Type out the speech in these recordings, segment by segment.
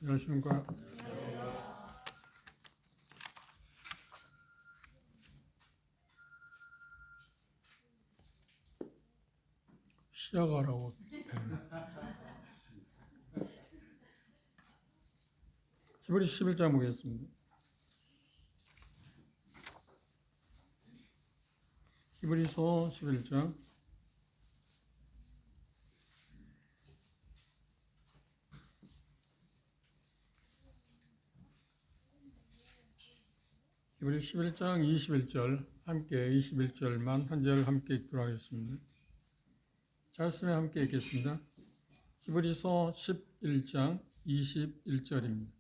안녕하십니까. 시작하라고. 히브리 11장 보겠습니다. 히브리서 11장. 히브리 11장 21절 함께 21절만 한 절 함께 읽도록 하겠습니다. 잘 쓰면 함께 읽겠습니다. 히브리서 11장 21절입니다.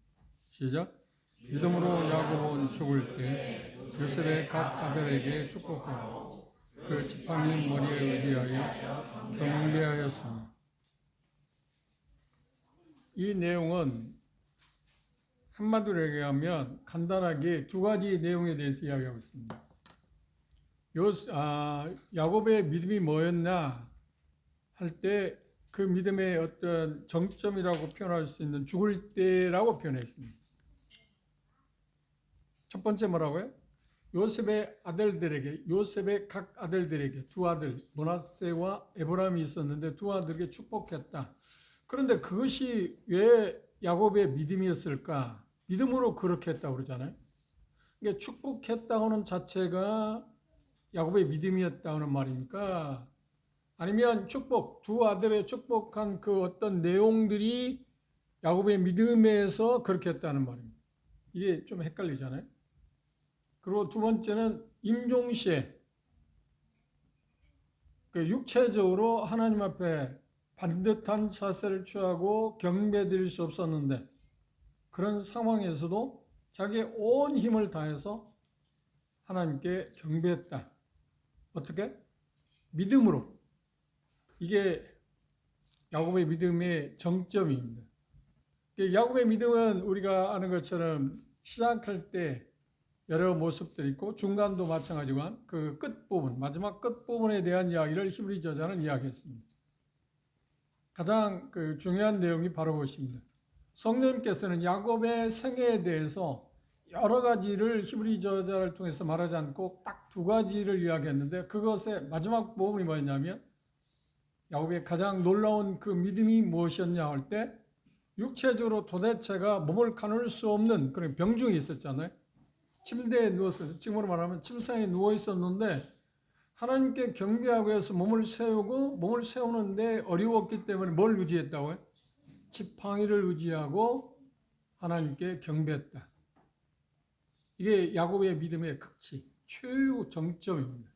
시작. 믿음으로 야곱은 죽을 때 요셉의 각 아들에게 축복하고 그 지팡이 머리에 의지하여 경배하였습니다. 이 내용은 한마디로 얘기하면 간단하게 두 가지 내용에 대해서 이야기하고 있습니다. 야곱의 믿음이 뭐였나 할 때 그 믿음의 어떤 정점이라고 표현할 수 있는 죽을 때라고 표현했습니다. 첫 번째 뭐라고요? 요셉의 각 아들들에게 두 아들 므낫세와 에브라임이 있었는데 두 아들에게 축복했다. 그런데 그것이 왜 야곱의 믿음이었을까? 믿음으로 그렇게 했다고 그러잖아요. 그러니까 축복했다 하는 자체가 야곱의 믿음이었다 하는 말입니까? 아니면 두 아들의 축복한 그 어떤 내용들이 야곱의 믿음에서 그렇게 했다는 말입니다. 이게 좀 헷갈리잖아요. 그리고 두 번째는 임종시에 육체적으로 하나님 앞에 반듯한 자세를 취하고 경배드릴 수 없었는데 그런 상황에서도 자기의 온 힘을 다해서 하나님께 경배했다. 어떻게? 믿음으로. 이게 야곱의 믿음의 정점입니다. 야곱의 믿음은 우리가 아는 것처럼 시작할 때 여러 모습들이 있고 중간도 마찬가지지만 그 끝부분, 마지막 끝부분에 대한 이야기를 히브리 저자는 이야기했습니다. 가장 중요한 내용이 바로 그것입니다. 성령님께서는 야곱의 생애에 대해서 여러 가지를 히브리 저자를 통해서 말하지 않고 딱 두 가지를 이야기했는데 그것의 마지막 부분이 뭐였냐면 야곱의 가장 놀라운 그 믿음이 무엇이었냐 할 때 육체적으로 도대체가 몸을 가눌 수 없는 그런 병중이 있었잖아요. 침대에 누웠어요. 지금으로 말하면 침상에 누워 있었는데 하나님께 경배하기 위해서 몸을 세우는데 어려웠기 때문에 뭘 의지했다고요? 지팡이를 의지하고 하나님께 경배했다. 이게 야곱의 믿음의 극치, 최고 정점입니다.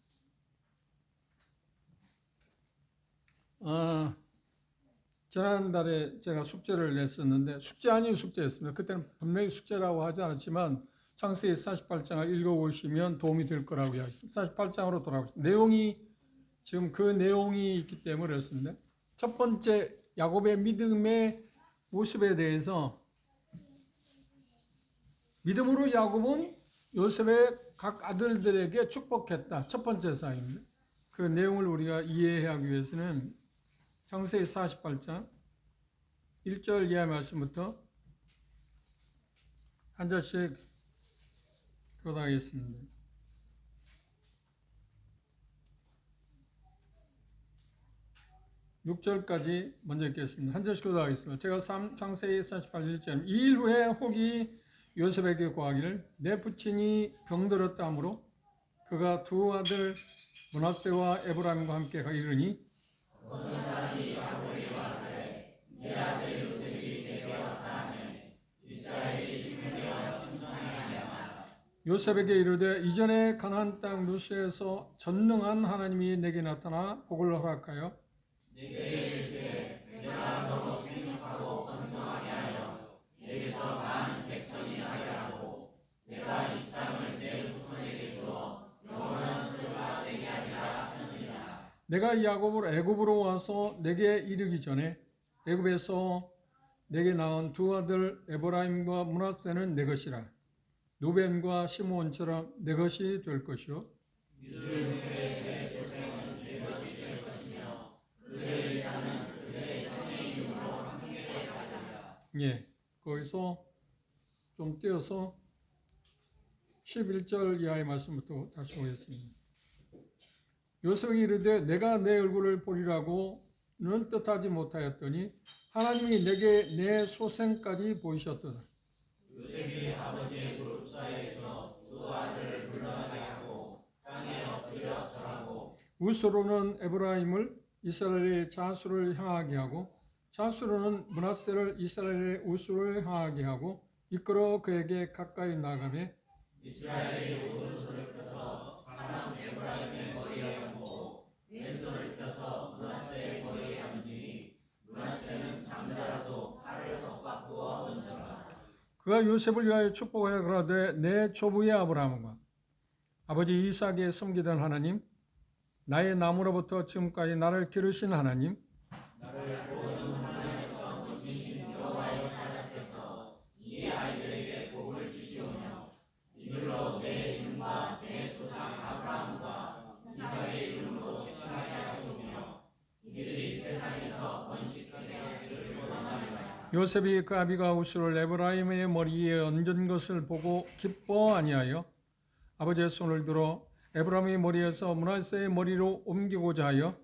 지난달에 제가 숙제를 냈었는데 숙제 아닌 숙제였습니다. 그때는 분명히 숙제라고 하지 않았지만 창세기 48장을 읽어보시면 도움이 될 거라고 이야기했습니다. 48장으로 돌아가겠습니다. 지금 그 내용이 있기 때문에 그렇습니다. 첫 번째 야곱의 믿음의 모습에 대해서 믿음으로 야곱은 요셉의 각 아들들에게 축복했다. 첫 번째 사입니다. 그 내용을 우리가 이해하기 위해서는 창세기 48장 1절 이하 말씀부터 한 절씩 교독하겠습니다. 6절까지 먼저 읽겠습니다. 한 절씩 교독하겠습니다. 제가 창세기 48, 1절. 2일 후에 혹이 요셉에게 고하기를 내 부친이 병들었다 하므로 그가 두 아들 므낫세와 에브라임과 함께 가이르니 어떤 사람이 야곱에게 말하되 내 아들 요셉이 내게 왔다 하매 이스라엘이 그대와 침상하였나이다. 요셉에게 이르되 이전에 가나안 땅 루스에서 전능한 하나님이 내게 나타나 복을 허락하여 내게 이르시되 내가 너로 생육하고 번성하게 하여 내게서 많은 백성이 나게 하고 내가 이 땅을 내 후손에게 주어 영원한 소유가 되게 하리라 하셨느니라. 내가 야곱을 애굽으로 와서 내게 이르기 전에 애굽에서 내게 낳은 두 아들 에브라임과 므낫세는 내 것이라. 루벤과 시므온처럼 내 것이 될 것이요 내 소생은 내 것이 될 것이며 그의 이사는 그의 형의 이름으로 함께 가리라. 예, 거기서 좀 띄어서 11절 이하의 말씀부터 다시 보겠습니다. 요셉이 이르되 내가 내 얼굴을 보리라고는 뜻하지 못하였더니 하나님이 내게 내 소생까지 보이셨도다. 요셉이 아버지의 무릎 사이에서 두 아들을 물러나게 하고 땅에 엎드려 절하고 우스로는 에브라임을 이스라엘의 자수를 향하게 하고 자수로는 므낫세를 이스라엘의 우스를 향하게 하고 이끌어 그에게 가까이 나가매 이스라엘이 오른손을 펴서 사람 에브라임의 머리에 잡고 왼손을 펴서 므낫세의 머리에 잡으니 므낫세는 잠자라도 팔을 엇바꾸어 던져라. 그가 요셉을 위하여 축복하여 그러되 내 조부의 아브라함과 아버지 이삭에 섬기던 하나님 나의 나무로부터 지금까지 나를 기르신 하나님 나를 보호는 하나님께서 보시신 여호와의 사자께서 이 아이들에게 복을 주시오며 이들로 내 이름과 내 조상 아브라함과 이삭의 이름으로 칭하게 하시오며 이들이 세상에서 번식하게 하시기를 원하노라. 요셉이 그 아비가 우스를 에브라임의 머리에 얹은 것을 보고 기뻐 아니하여 아버지의 손을 들어 에브라임의 머리에서 므낫세의 머리로 옮기고자 하여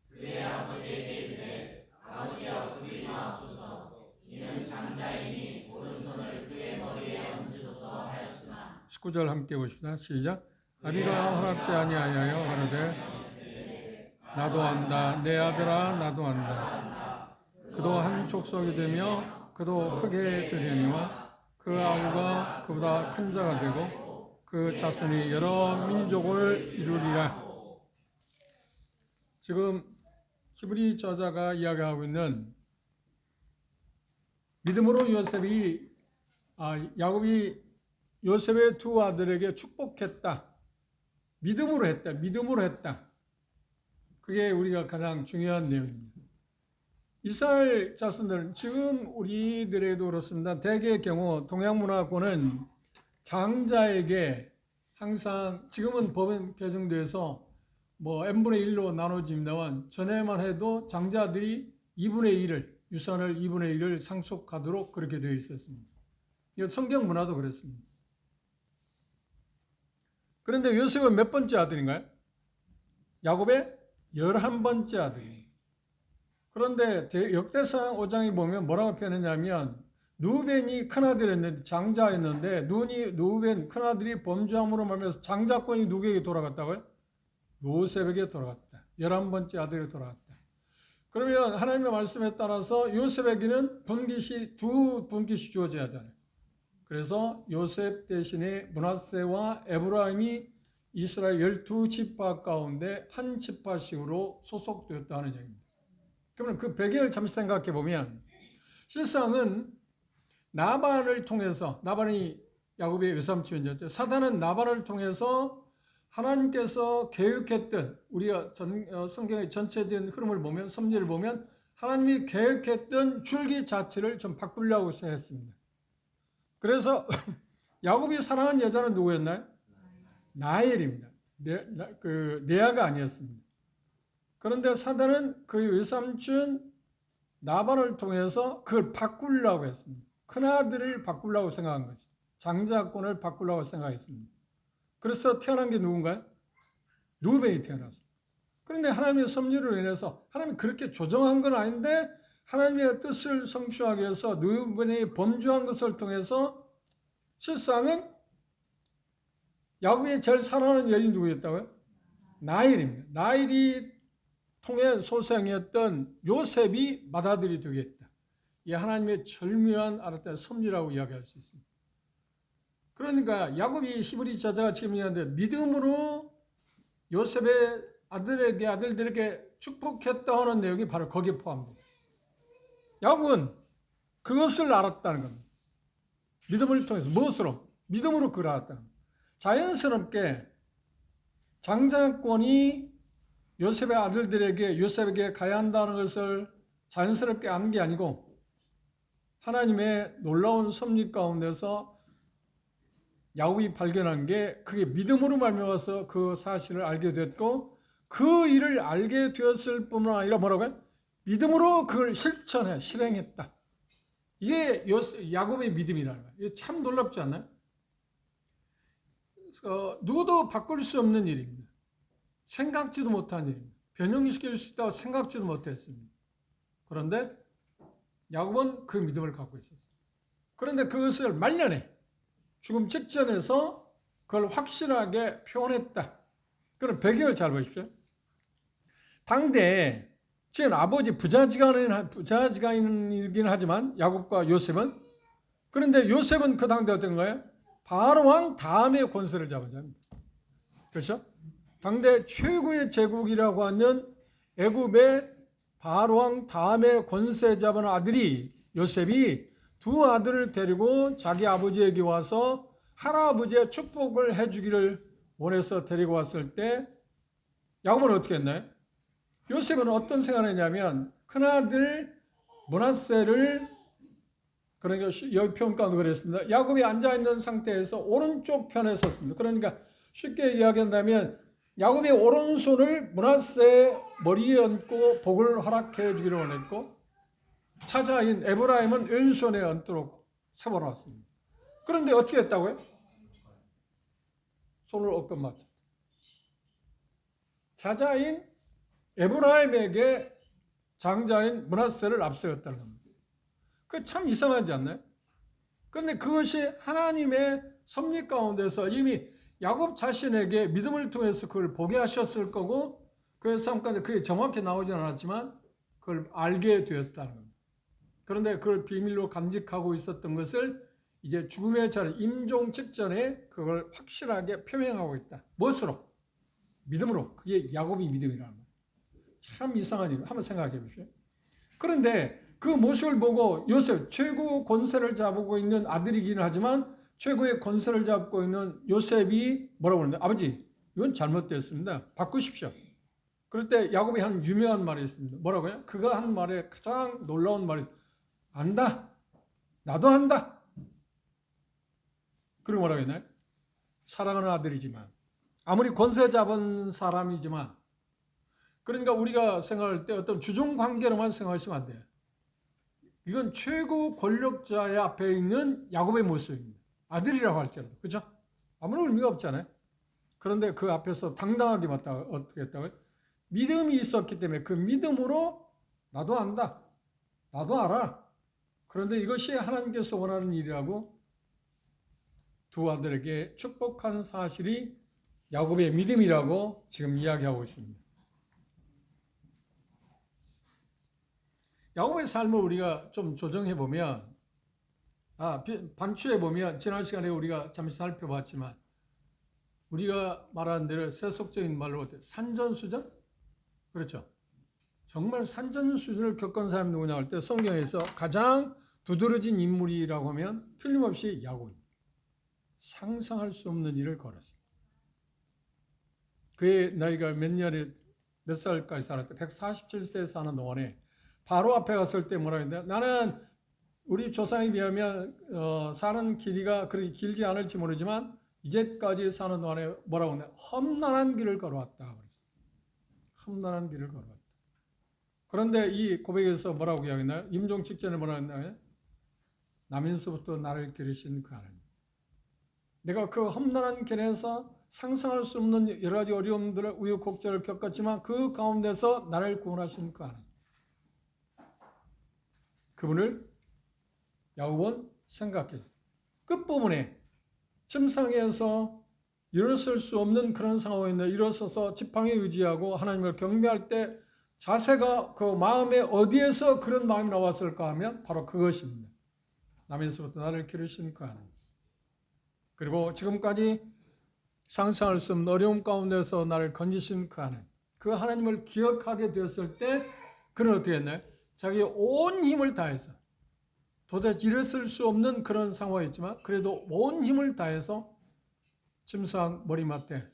그의 아버지에게 이르되 아버지여 그리 마옵소서 이는 장자이니 오른손을 그의 머리에 얹으소서 하였으나 19절 함께 보십시다. 시작. 아비가 허락지 아니하여 가로되 나도 안다 내 아들아 나도 안다. 그도 한 족속이 되며 그도 크게 되려니와 그 아우가 그보다 큰 자가 되고 그 자손이 여러 민족을 이루리라. 지금 히브리 저자가 이야기하고 있는 믿음으로 야곱이 요셉의 두 아들에게 축복했다. 믿음으로 했다. 그게 우리가 가장 중요한 내용입니다. 이스라엘 자손들은 지금 우리들에도 그렇습니다. 대개의 경우 동양문화권은 장자에게 항상 지금은 법은 개정돼서 n분의 1로 나눠집니다만 전에만 해도 장자들이 2분의 1을 유산을 2분의 1을 상속하도록 그렇게 되어 있었습니다. 이거 성경 문화도 그랬습니다. 그런데 요셉은 몇 번째 아들인가요? 야곱의 11번째 아들이에요. 그런데 역대상 5장에 보면 뭐라고 표현했냐면 누벤이 큰아들이었는데 장자였는데 누벤 큰아들이 범죄함으로 말미암아서 장자권이 누구에게 돌아갔다고요? 요셉에게 돌아갔다. 11번째 아들에게 돌아갔다. 그러면 하나님의 말씀에 따라서 요셉에게는 두 분깃이 주어져야 하잖아요. 그래서 요셉 대신에 므낫세와 에브라임이 이스라엘 12지파 가운데 한 지파씩으로 소속되었다는 얘기입니다. 그러면 그 배경을 잠시 생각해 보면 실상은 나반을 통해서 나반이 야곱의 외삼촌이었죠. 사단은 나반을 통해서 하나님께서 계획했던 우리가 성경의 전체적인 흐름을 보면 섭리를 보면 하나님이 계획했던 줄기 자체를 좀 바꾸려고 했습니다. 그래서 야곱이 사랑한 여자는 누구였나요? 라헬입니다. 레아가 아니었습니다. 그런데 사단은 그 외삼촌 나반을 통해서 그걸 바꾸려고 했습니다. 큰아들을 바꾸려고 생각한 거죠. 장자권을 바꾸려고 생각했습니다. 그래서 태어난 게 누군가요? 누벤이 태어났어요. 그런데 하나님의 섭리로 인해서 하나님이 그렇게 조정한 건 아닌데 하나님의 뜻을 성취하기 위해서 누벤이 범죄한 것을 통해서 실상은 야곱이 제일 사랑하는 여인이 누구였다고요? 라헬입니다. 라헬이 통해 소생이었던 요셉이 맏아들이 되겠다. 이 하나님의 절묘한 알았다 섭리라고 이야기할 수 있습니다. 그러니까 야곱이 히브리 저자가 지금 얘기하는데 믿음으로 요셉의 아들들에게 축복했다 하는 내용이 바로 거기에 포함되어 있습니다. 야곱은 그것을 알았다는 겁니다. 믿음을 통해서 무엇으로? 믿음으로 그걸 알았다는 겁니다. 자연스럽게 장자권이 요셉의 아들들에게 요셉에게 가야 한다는 것을 자연스럽게 안 게 아니고 하나님의 놀라운 섭리 가운데서 야곱이 발견한 게 그게 믿음으로 말미암아서 그 사실을 알게 됐고 그 일을 알게 되었을 뿐만 아니라 뭐라고요? 믿음으로 그걸 실행했다. 이게 야곱의 믿음이라는 거예요. 이게 참 놀랍지 않나요? 누구도 바꿀 수 없는 일입니다. 생각지도 못한 일입니다. 변형시킬 수 있다고 생각지도 못했습니다. 그런데 야곱은 그 믿음을 갖고 있었어요. 그런데 그것을 말년에 죽음 직전에서 그걸 확실하게 표현했다. 그런 배경을 잘 보십시오. 당대에 지금 아버지 부자지간이긴 하지만 야곱과 요셉은, 그런데 요셉은 그 당대 어떤 거예요? 바로 왕 다음에 권세를 잡은 자입니다. 그렇죠? 당대 최고의 제국이라고 하는 애굽의 바로 왕 다음에 권세 잡은 아들이 요셉이 두 아들을 데리고 자기 아버지에게 와서 할아버지의 축복을 해주기를 원해서 데리고 왔을 때 야곱은 어떻게 했나요? 요셉은 어떤 생각을 했냐면 큰아들 므낫세를, 그러니까 여기 평가도 그랬습니다. 야곱이 앉아있는 상태에서 오른쪽 편에 섰습니다. 그러니까 쉽게 이야기한다면 야곱이 오른손을 므낫세 머리에 얹고 복을 허락해 주기를 원했고, 차자인 에브라임은 왼손에 얹도록 세워놨습니다. 그런데 어떻게 했다고요? 손을 얹건 맞죠. 차자인 에브라임에게 장자인 므낫세를 앞세웠다는 겁니다. 그 참 이상하지 않나요? 그런데 그것이 하나님의 섭리 가운데서 이미 야곱 자신에게 믿음을 통해서 그걸 보게 하셨을 거고, 그 삶 가운데 그게 정확히 나오진 않았지만 그걸 알게 되었다는 겁니다. 그런데 그걸 비밀로 간직하고 있었던 것을 이제 죽음의 자리 임종 직전에 그걸 확실하게 표명하고 있다. 무엇으로? 믿음으로. 그게 야곱이 믿음이라는 거예요. 참 이상한 일. 한번 생각해 보십시오. 그런데 그 모습을 보고 요셉, 최고 권세를 잡고 있는 아들이기는 하지만 최고의 권세를 잡고 있는 요셉이 뭐라고 하는데, 아버지 이건 잘못됐습니다. 바꾸십시오. 그럴 때 야곱이 한 유명한 말이 있습니다. 뭐라고요? 그가 한 말에 가장 놀라운 말이, 안다. 나도 안다. 그리고 뭐라고 했나요? 사랑하는 아들이지만, 아무리 권세 잡은 사람이지만, 그러니까 우리가 생각할 때 어떤 주종 관계로만 생각하시면 안 돼요. 이건 최고 권력자의 앞에 있는 야곱의 모습입니다. 아들이라고 할지라도. 그죠? 아무런 의미가 없잖아요. 그런데 그 앞에서 당당하게 맞다. 어떻게 했다고요? 믿음이 있었기 때문에 그 믿음으로 나도 안다. 나도 알아. 그런데 이것이 하나님께서 원하는 일이라고 두 아들에게 축복한 사실이 야곱의 믿음이라고 지금 이야기하고 있습니다. 야곱의 삶을 우리가 좀 조정해 보면, 반추해 보면, 지난 시간에 우리가 잠시 살펴봤지만 우리가 말하는 대로 세속적인 말로 산전수전? 그렇죠. 정말 산전수전을 겪은 사람이 누구냐 할 때 성경에서 가장 두드러진 인물이라고 하면 틀림없이 야곱입니다. 상상할 수 없는 일을 걸었습니다. 그의 나이가 몇 살까지 살았대? 147세 사는 동안에 바로 앞에 갔을 때 뭐라고 했냐? 나는 우리 조상에 비하면 사는 길이가 그렇게 길지 않을지 모르지만 이제까지 사는 동안에 뭐라고 했냐? 험난한 길을 걸어왔다. 그랬어요. 험난한 길을 걸어왔다. 그런데 이 고백에서 뭐라고 이야기했나요? 임종 직전에 뭐라고 했나요? 나면서부터 나를 기르신 그 하나님. 내가 그 험난한 길에서 상상할 수 없는 여러 가지 어려움들을 우여곡절을 겪었지만 그 가운데서 나를 구원하신 그 하나님. 그분을 야곱은 생각했어요. 끝부분에 침상에서 일어설 수 없는 그런 상황에 일어서서 지팡이 의지하고 하나님을 경배할 때 자세가 그 마음에 어디에서 그런 마음이 나왔을까 하면 바로 그것입니다. 남에서부터 나를 기르신 그 하나님. 그리고 지금까지 상상할 수 없는 어려움 가운데서 나를 건지신 그 하나님. 그 하나님을 기억하게 되었을 때 그는 어떻게 했나요? 자기 온 힘을 다해서, 도대체 일어설 수 없는 그런 상황이었지만 그래도 온 힘을 다해서 침상 머리맡에,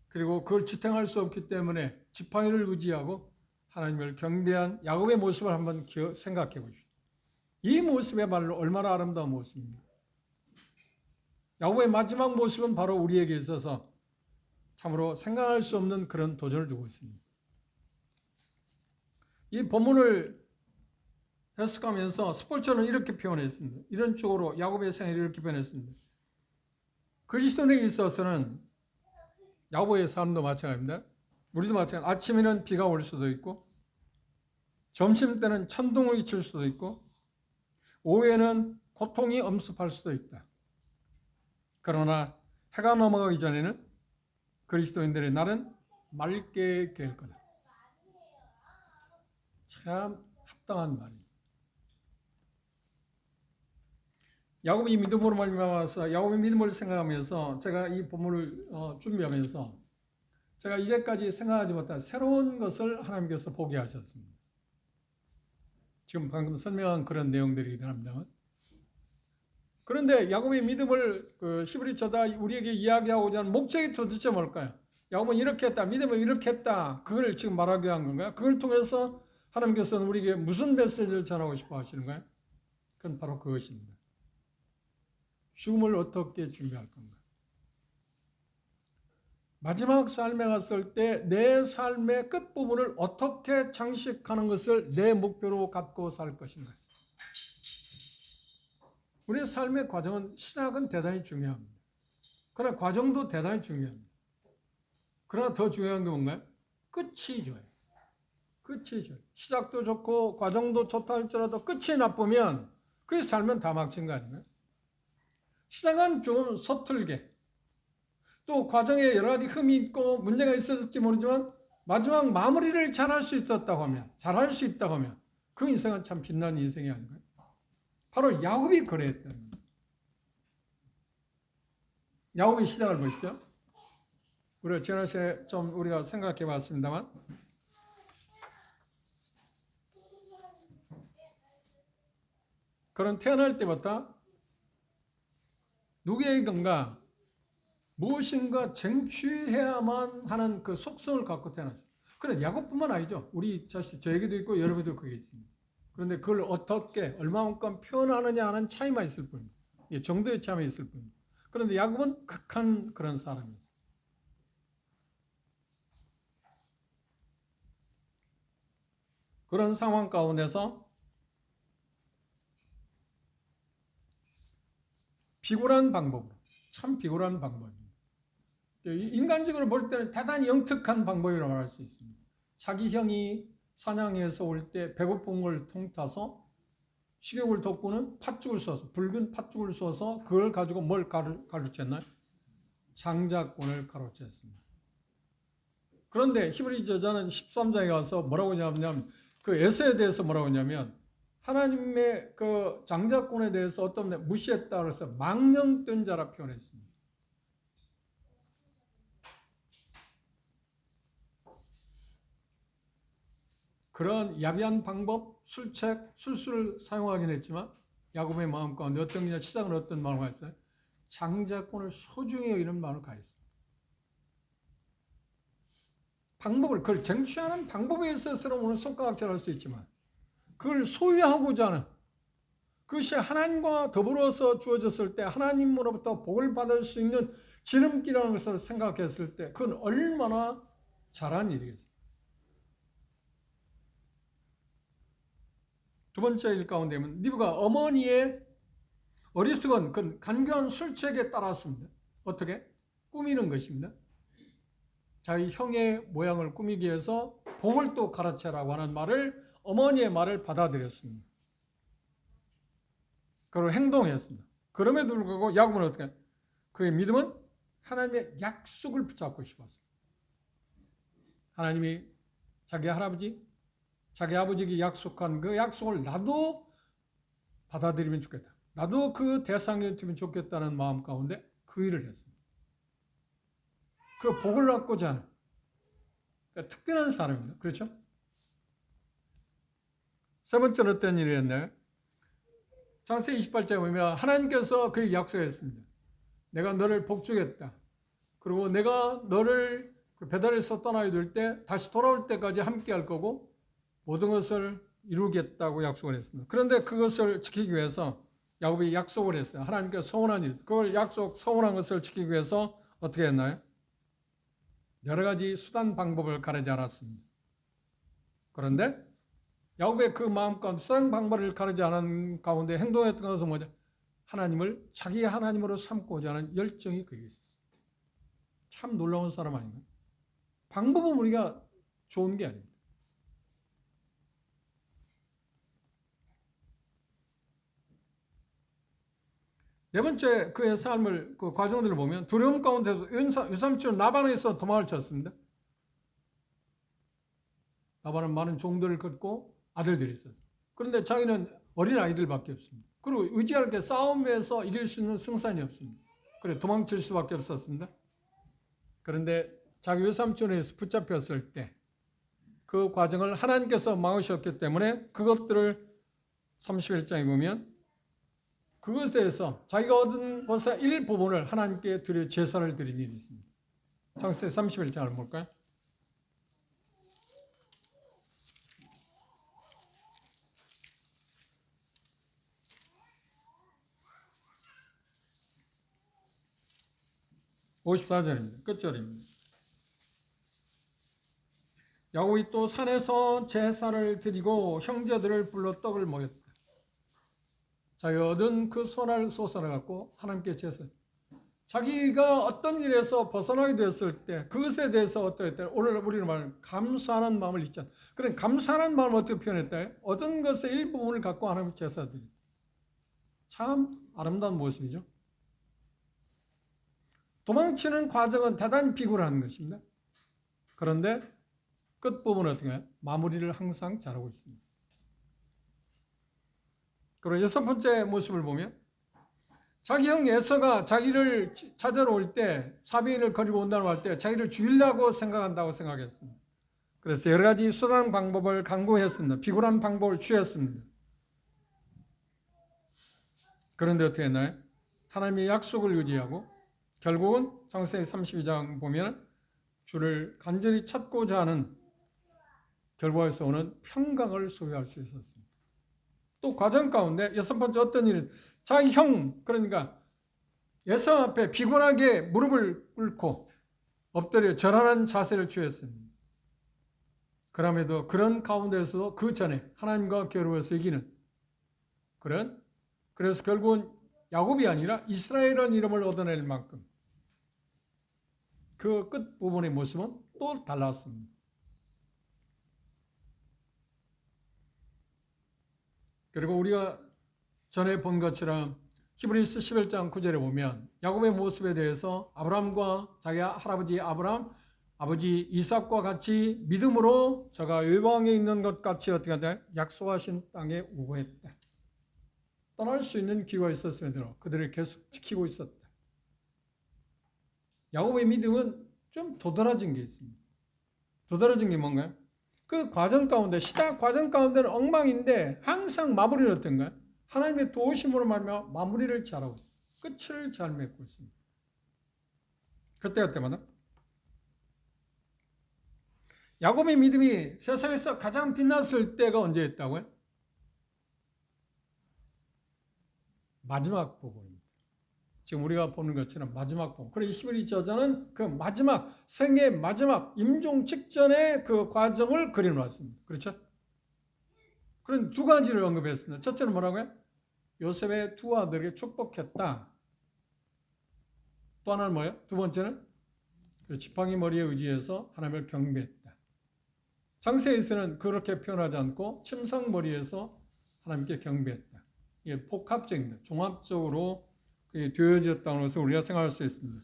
그리고 그걸 지탱할 수 없기 때문에 지팡이를 의지하고 하나님을 경배한 야곱의 모습을 한번 생각해 보십시오. 이 모습이야말로 얼마나 아름다운 모습입니까? 야곱의 마지막 모습은 바로 우리에게 있어서 참으로 생각할 수 없는 그런 도전을 두고 있습니다. 이 본문을 해석하면서 스폴처는 이렇게 표현했습니다. 이런 쪽으로 야곱의 생애를 이렇게 표현했습니다. 그리스도인에게 있어서는 야곱의 삶도 마찬가지입니다. 우리도 마찬가지. 아침에는 비가 올 수도 있고, 점심 때는 천둥이 칠 수도 있고, 오후에는 고통이 엄습할 수도 있다. 그러나 해가 넘어가기 전에는 그리스도인들의 날은 맑게 갤 거다. 참 합당한 말입니다. 야곱이 믿음으로 말미암아서 야곱의 믿음을 생각하면서 제가 이 본문을 준비하면서 제가 이제까지 생각하지 못한 새로운 것을 하나님께서 보게 하셨습니다. 지금 방금 설명한 그런 내용들이긴 합니다만, 그런데 야곱의 믿음을 히브리서가 우리에게 이야기하고자 하는 목적이 도대체 뭘까요? 야곱은 이렇게 했다, 믿음을 이렇게 했다, 그걸 지금 말하기 위한 건가요? 그걸 통해서 하나님께서는 우리에게 무슨 메시지를 전하고 싶어 하시는 거예요? 그건 바로 그것입니다. 죽음을 어떻게 준비할 건가? 마지막 삶에 갔을 때 내 삶의 끝부분을 어떻게 장식하는 것을 내 목표로 갖고 살 것인가? 우리의 삶의 과정은, 시작은 대단히 중요합니다. 그러나 과정도 대단히 중요합니다. 그러나 더 중요한 게 뭔가요? 끝이 좋아요. 끝이 좋아요. 시작도 좋고 과정도 좋다 할지라도 끝이 나쁘면 그의 삶은 다 망친 거 아닌가요? 시작은 좀 서툴게, 또 과정에 여러 가지 흠이 있고 문제가 있었을지 모르지만 마지막 마무리를 잘할 수 있었다고 하면, 잘할 수 있다고 하면 그 인생은 참 빛나는 인생이 아닌가요? 바로 야곱이 그랬다는 거예요. 야곱의 시작을 보십시오. 우리가 지난 시간에 좀 우리가 생각해 봤습니다만, 그런 태어날 때부터 누구에게인가 무엇인가 쟁취해야만 하는 그 속성을 갖고 태어났어요. 그런데 야곱뿐만 아니죠. 우리 자식, 저에게도 있고 여러분도 그게 있습니다. 그런데 그걸 어떻게 얼마만큼 표현하느냐 하는 차이만 있을 뿐입니다. 정도의 차이만 있을 뿐입니다. 그런데 야곱은 극한 그런 사람이었어요. 그런 상황 가운데서 비굴한 방법으로, 참 비굴한 방법입니다. 인간적으로 볼 때는 대단히 영특한 방법이라고 말할 수 있습니다. 자기 형이 사냥해서 올 때 배고픈 걸 통타서 식욕을 돋구는 팥죽을 쏘아서, 붉은 팥죽을 쏘아서 그걸 가지고 뭘 가르쳤나요? 장자권을 가르쳤습니다. 그런데 히브리 저자는 13장에 가서 뭐라고 하냐면 그 에서에 대해서 뭐라고 하냐면 하나님의 그 장자권에 대해서 어떤 무시했다 그래서 망령된 자라 표현했습니다. 그런 야비한 방법, 술책, 술수를 사용하긴 했지만 야곱의 마음 가운데 어떤 그냥 시작은 어떤 마음을 가졌어요? 장자권을 소중히 여기는 마음을 가졌습니다. 방법을, 그걸 쟁취하는 방법에 있어서는 오늘 손가락질할 수 있지만 그걸 소유하고자 하는, 그것이 하나님과 더불어서 주어졌을 때 하나님으로부터 복을 받을 수 있는 지름길이라는 것을 생각했을 때 그건 얼마나 잘한 일이겠어요. 두 번째 일 가운데는 리브가 어머니의 어리석은 그 간교한 술책에 따랐습니다. 어떻게? 꾸미는 것입니다. 자기 형의 모양을 꾸미기 위해서 복을 또 가르쳐라고 하는 말을, 어머니의 말을 받아들였습니다. 그리고 행동했습니다. 그럼에도 불구하고 야곱은 어떻게? 그의 믿음은 하나님의 약속을 붙잡고 싶었어요. 하나님이 자기 할아버지, 자기 아버지에게 약속한 그 약속을 나도 받아들이면 좋겠다. 나도 그 대상이 되면 좋겠다는 마음 가운데 그 일을 했습니다. 그 복을 얻고자 하는, 그러니까 특별한 사람입니다. 그렇죠? 세 번째는 어떤 일이 했나요? 창세기 28장에 보면 하나님께서 그에게 약속했습니다. 내가 너를 복주겠다. 그리고 내가 너를 배달에서 떠나야 될 때 다시 돌아올 때까지 함께 할 거고 모든 것을 이루겠다고 약속을 했습니다. 그런데 그것을 지키기 위해서 야곱이 약속을 했어요. 하나님께서 서운한 일, 그걸 서운한 것을 지키기 위해서 어떻게 했나요? 여러 가지 수단 방법을 가리지 않았습니다. 그런데 야곱의 그 마음 가운데 수단 방법을 가르지 않은 가운데 행동했던 것은 뭐냐? 하나님을 자기 하나님으로 삼고자 하는 열정이 그에 있었습니다. 참 놀라운 사람 아닌가요? 방법은 우리가 좋은 게 아닙니다. 네 번째 그의 삶을 그 과정들을 보면 두려움 가운데서 유삼촌 라반에서 도망을 쳤습니다. 라반은 많은 종들을 걷고 아들들이 있었어요. 그런데 자기는 어린 아이들밖에 없습니다. 그리고 의지할 게 싸움에서 이길 수 있는 승산이 없습니다. 그래 도망칠 수밖에 없었습니다. 그런데 자기 외삼촌에서 붙잡혔을 때 그 과정을 하나님께서 막으셨기 때문에 그것들을 31장에 보면 그것에 대해서 자기가 얻은 것의 일부분을 하나님께 드려 제사를 드린 일이 있습니다. 창세기 31장을 볼까요? (54절입니다) 끝절입니다. 야곱이 또 산에서 제사를 드리고 형제들을 불러 떡을 먹였다. 자기가 얻은 그 소를 갖고 하나님께 제사. 자기가 어떤 일에서 벗어나게 되었을 때 그것에 대해서 어떠했다? 오늘 우리는 말하는 감사하는 마음을 잊잖아. 그런 감사하는 마음을 어떻게 표현했다? 얻은 것의 일부분을 갖고 하나님께 제사 드린다. 참 아름다운 모습이죠. 도망치는 과정은 대단히 비굴한 것입니다. 그런데 끝부분은 어떻게 해요? 마무리를 항상 잘하고 있습니다. 그리고 여섯 번째 모습을 보면 자기 형 에서가 자기를 찾아러 올 때 사비인을 거리고 온다고 할 때 자기를 죽이려고 생각한다고 생각했습니다. 그래서 여러 가지 수단 방법을 강구했습니다. 비굴한 방법을 취했습니다. 그런데 어떻게 했나요? 하나님의 약속을 의지하고 결국은 창세기 32장 보면 주를 간절히 찾고자 하는 결과에서 오는 평강을 소유할 수 있었습니다. 또 과정 가운데 여섯 번째 어떤 일이 자기 형 그러니까 예수 앞에 비굴하게 무릎을 꿇고 엎드려 절하는 자세를 취했습니다. 그럼에도 그런 가운데서도 그 전에 하나님과 겨루어서 이기는 그래서 결국은 야곱이 아니라 이스라엘이라는 이름을 얻어낼 만큼 그 끝부분의 모습은 또 달랐습니다. 그리고 우리가 전에 본 것처럼 히브리서 11장 9절에 보면 야곱의 모습에 대해서 아브라함과 자기 할아버지 아브라함, 아버지 이삭과 같이 믿음으로 저가 외방에 있는 것 같이 어떻게 한다? 약속하신 땅에 우거했다. 떠날 수 있는 기회가 있었음에도 그들을 계속 지키고 있었다. 야곱의 믿음은 좀 도드라진 게 있습니다. 도드라진 게 뭔가요? 그 과정 가운데 시작 과정 가운데는 엉망인데 항상 마무리는 어떤가요? 하나님의 도우심으로 말미암아 마무리를 잘하고 있습니다. 끝을 잘 맺고 있습니다. 그때마다 야곱의 믿음이 세상에서 가장 빛났을 때가 언제였다고요? 마지막 부분입니다. 지금 우리가 보는 것처럼 마지막 부분. 그리고 히브리 저자는 그 마지막 생의 마지막 임종 직전의 그 과정을 그려놨습니다. 그렇죠? 그런 두 가지를 언급했습니다. 첫째는 뭐라고요? 요셉의 두 아들에게 축복했다. 또 하나는 뭐예요? 두 번째는 지팡이 머리에 의지해서 하나님을 경배했다. 창세기에서는 그렇게 표현하지 않고 침상머리에서 하나님께 경배했다. 이게 복합적입니다. 종합적으로 그게 되어졌다는 것을 우리가 생각할 수 있습니다.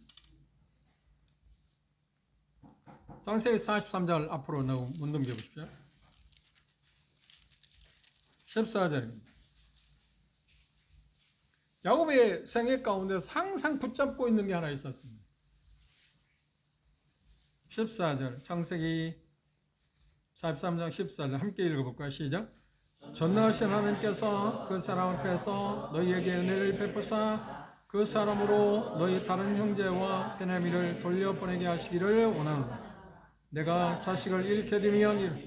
창세기 43장 앞으로 못 넘겨보십시오. 14절입니다. 야곱의 생애 가운데서 항상 붙잡고 있는 게 하나 있었습니다. 14절 창세기 43장 14절 함께 읽어볼까요? 시작. 전능하신 하나님께서 그 사람 앞에서 너희에게 은혜를 베푸사 그 사람으로 너희 다른 형제와 베냐민을 돌려보내게 하시기를 원하노라. 내가 자식을 잃게 되면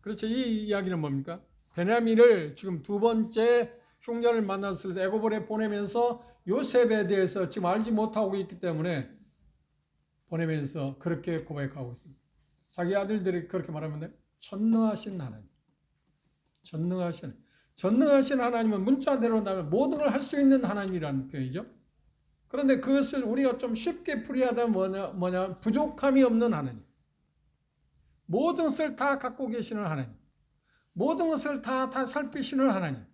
그렇죠. 이 이야기는 뭡니까? 베냐민을 지금 두 번째 흉년을 만났을 때 애고bor에 보내면서 요셉에 대해서 지금 알지 못하고 있기 때문에 보내면서 그렇게 고백하고 있습니다. 자기 아들들이 그렇게 말하면 전능하신 하나님. 전능하신 하나님은 문자대로 나면 모든 걸 할 수 있는 하나님이라는 표현이죠. 그런데 그것을 우리가 좀 쉽게 풀이하다 뭐냐 부족함이 없는 하나님. 모든 것을 다 갖고 계시는 하나님. 모든 것을 다 살피시는 하나님.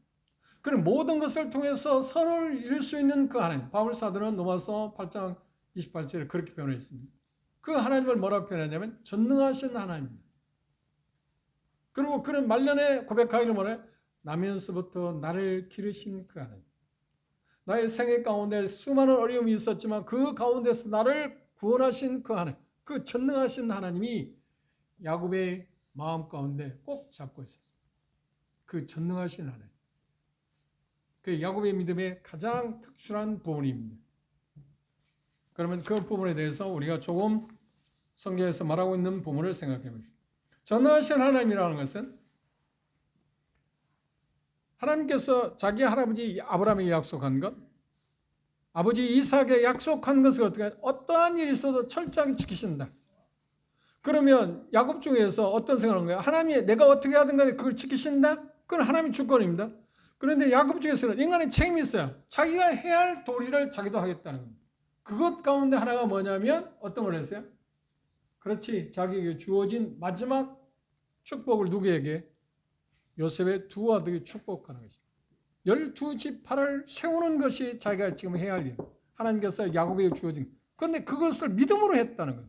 그리고 모든 것을 통해서 선을 이룰 수 있는 그 하나님. 바울사도는 로마서 8장 28절에 그렇게 표현했습니다. 그 하나님을 뭐라고 표현하냐면 전능하신 하나님입니다. 그리고 그는 말년에 고백하기를 뭐래? 나면서부터 나를 기르신 그 하나님. 나의 생애 가운데 수많은 어려움이 있었지만 그 가운데서 나를 구원하신 그 하나님. 그 전능하신 하나님이 야곱의 마음 가운데 꼭 잡고 있었어요. 그 전능하신 하나님. 그 야곱의 믿음의 가장 특출한 부분입니다. 그러면 그 부분에 대해서 우리가 조금 성경에서 말하고 있는 부분을 생각해 보십시오. 전능하신 하나님이라는 것은 하나님께서 자기 할아버지 아브라함에게 약속한 것, 아버지 이삭에게 약속한 것을 어떠한 일이 있어도 철저하게 지키신다. 그러면 야곱 중에서 어떤 생각을 하는 거예요? 하나님이 내가 어떻게 하든 간에 그걸 지키신다? 그건 하나님의 주권입니다. 그런데 야곱 중에서는 인간의 책임이 있어요. 자기가 해야 할 도리를 자기도 하겠다는 겁니다. 그것 가운데 하나가 뭐냐면 어떤 걸 했어요? 그렇지. 자기에게 주어진 마지막 축복을 누구에게? 요셉의 두 아들이 축복하는 것입니다. 12지파를 세우는 것이 자기가 지금 해야 할 일. 하나님께서 야곱에게 주어진. 그런데 그것을 믿음으로 했다는 거예요.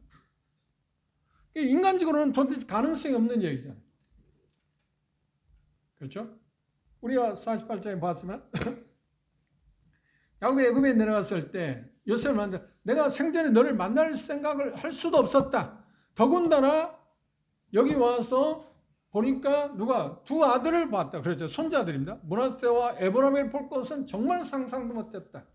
인간적으로는 도대체 가능성이 없는 얘기잖아요. 그렇죠? 우리가 48장에 봤으면 야곱이 애굽에 내려갔을 때 요셉을 만나 내가 생전에 너를 만날 생각을 할 수도 없었다. 더군다나 여기 와서 보니까 누가 두 아들을 봤다. 그렇죠. 손자들입니다. 므낫세와 에브라임을 볼 것은 정말 상상도 못했다.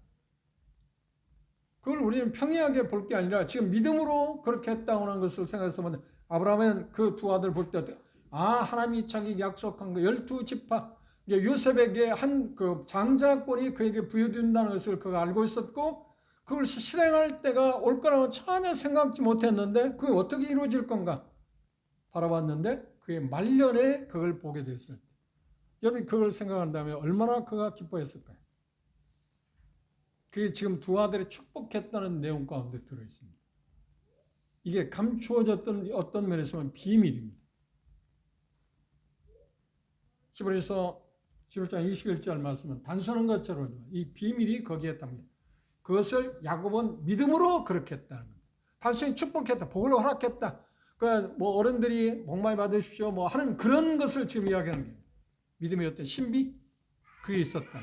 그걸 우리는 평이하게 볼 게 아니라 지금 믿음으로 그렇게 했다고 하는 것을 생각해서 보면 아브라함은 그 두 아들 볼 때 하나님이 자기 약속한 거 12지파 요셉에게 한 그 장자권이 그에게 부여된다는 것을 그가 알고 있었고 그걸 실행할 때가 올 거라고 전혀 생각지 못했는데 그게 어떻게 이루어질 건가 바라봤는데 그의 말년에 그걸 보게 됐을 때 여러분이 그걸 생각한다면 얼마나 그가 기뻐했을까요? 그게 지금 두 아들이 축복했다는 내용 가운데 들어있습니다. 이게 감추어졌던 어떤 면에서 보면 비밀입니다. 히브리서 11장 21절 말씀은 단순한 것처럼 이 비밀이 거기에 담깁니다. 그것을 야곱은 믿음으로 그렇게 했다는 겁니다. 단순히 축복했다, 복을 허락했다. 그러니까 뭐 어른들이 복 많이 받으십시오 뭐 하는 그런 것을 지금 이야기하는 거예요. 믿음의 어떤 신비 그게 있었다.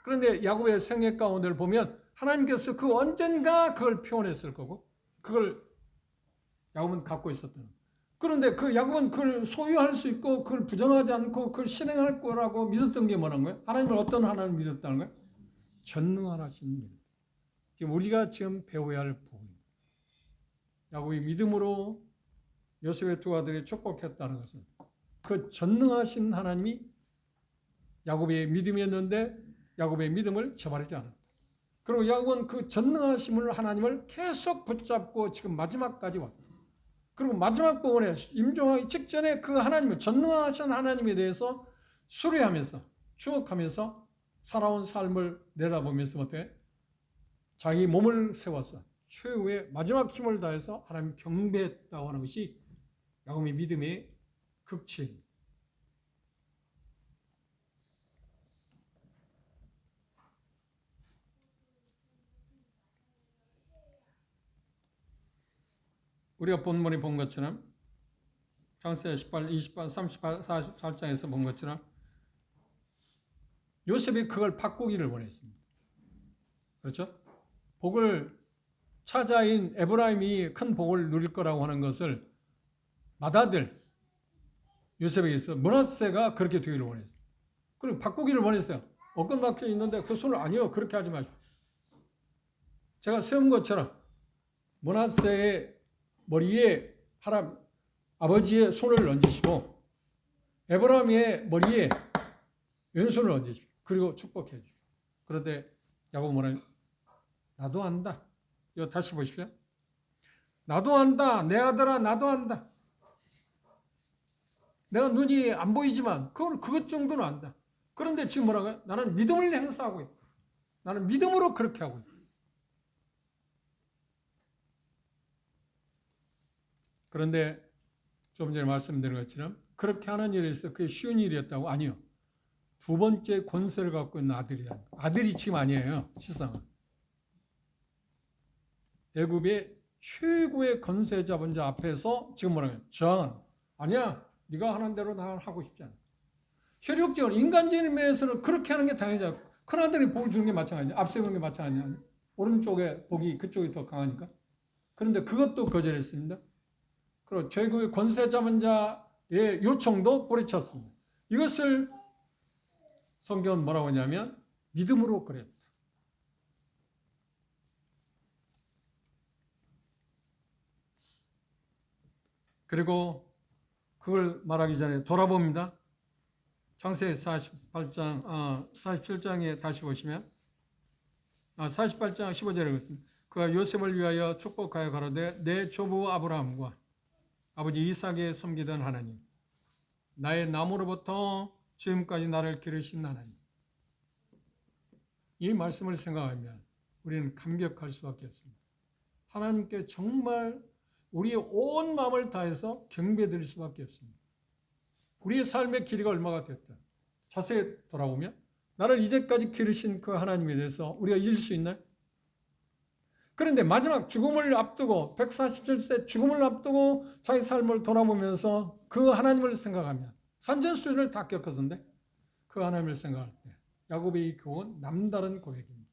그런데 야곱의 생애 가운데를 보면 하나님께서 그 언젠가 그걸 표현했을 거고 그걸 야곱은 갖고 있었다는 거예요. 그런데 그 야곱은 그걸 소유할 수 있고 그걸 부정하지 않고 그걸 실행할 거라고 믿었던 게 뭐라는 거예요? 하나님을 어떤 하나님을 믿었다는 거예요? 전능하신 분. 지금 우리가 지금 배워야 할 부분입니다. 야곱이 믿음으로 요셉의 두 아들이 축복했다는 것은 그 전능하신 하나님이 야곱의 믿음이었는데 야곱의 믿음을 저버리지 않았다. 그리고 야곱은 그 전능하심을 하나님을 계속 붙잡고 지금 마지막까지 왔다. 그리고 마지막 부분에 임종하기 직전에 그 하나님을 전능하신 하나님에 대해서 수리하면서 추억하면서 살아온 삶을 내다보면서 어때? 자기 몸을 세워서 최후의 마지막 힘을 다해서 하나님 경배했다고 하는 것이 야곱의 믿음의 극치입니다. 우리가 본문에 본 것처럼 창세기 18, 28, 38, 44장에서 본 것처럼 요셉이 그걸 바꾸기를 원했습니다. 그렇죠? 복을 차자인 에브라임이 큰 복을 누릴 거라고 하는 것을 맏아들 요셉에게 있어 므낫세가 그렇게 되기를 원했어요. 그리고 바꾸기를 원했어요. 어건 박혀 있는데 그 손을 아니요 그렇게 하지 마십시오. 제가 세운 것처럼 므낫세의 머리에 아버지의 손을 얹으시고 에브라임의 머리에 왼손을 얹으십시오. 그리고 축복해 주십시오. 그런데 야곱 뭐라요? 나도 안다. 이거 다시 보십시오. 나도 안다. 내 아들아 나도 안다. 내가 눈이 안 보이지만 그것 정도는 안다. 그런데 지금 뭐라고요? 나는 믿음을 행사하고 있다. 나는 믿음으로 그렇게 하고 있다. 그런데 좀 전에 말씀드린 것처럼 그렇게 하는 일에 있어 그게 쉬운 일이었다고? 아니요. 두 번째 권세를 갖고 있는 아들이야. 아들이 지금 아니에요. 실상은. 애굽의 최고의 권세 잡은 자 앞에서 지금 뭐라고요? 저항은 아니야. 네가 하는 대로 나 하고 싶지 않아. 혈육적으로 인간적인 면에서는 그렇게 하는 게 당연하죠. 큰아들이 복을 주는 게 마찬가지야. 앞세우는 게 마찬가지야. 오른쪽에 복이 그쪽이 더 강하니까. 그런데 그것도 거절했습니다. 그리고 최고의 권세 잡은 자의 요청도 뿌리쳤습니다. 이것을 성경은 뭐라고 하냐면 믿음으로 그랬다. 그리고 그걸 말하기 전에 돌아봅니다. 창세기 47장에 다시 보시면 48장 15절에 그렇습니다. 그가 요셉을 위하여 축복하여 가로되 내 조부 아브라함과 아버지 이삭에 섬기던 하나님, 나의 나무로부터 지금까지 나를 기르신 하나님. 이 말씀을 생각하면 우리는 감격할 수밖에 없습니다. 하나님께 정말 우리의 온 마음을 다해서 경배드릴 수밖에 없습니다. 우리의 삶의 길이가 얼마가 됐든 자세히 돌아보면 나를 이제까지 기르신 그 하나님에 대해서 우리가 잊을 수 있나요? 그런데 마지막 죽음을 앞두고 147세 죽음을 앞두고 자기 삶을 돌아보면서 그 하나님을 생각하면 산전수전을 다 겪었는데 그 하나님을 생각할 때 야곱의 교훈 남다른 고백입니다.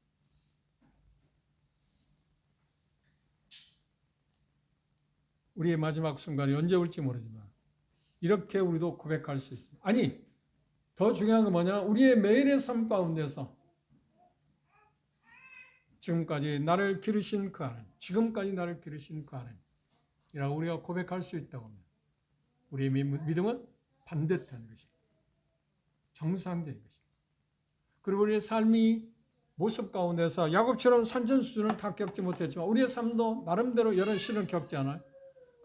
우리의 마지막 순간이 언제 올지 모르지만 이렇게 우리도 고백할 수 있습니다. 아니, 더 중요한 건 뭐냐? 우리의 매일의 삶 가운데서 지금까지 나를 기르신 그 하나님, 지금까지 나를 기르신 그 하나님이라고 우리가 고백할 수 있다고 하면 우리의 믿음은 반듯한 것입니다. 정상적인 것입니다. 그리고 우리의 삶이 모습 가운데서 야곱처럼 산전수전을 다 겪지 못했지만 우리의 삶도 나름대로 여러 시련을 겪지 않아요?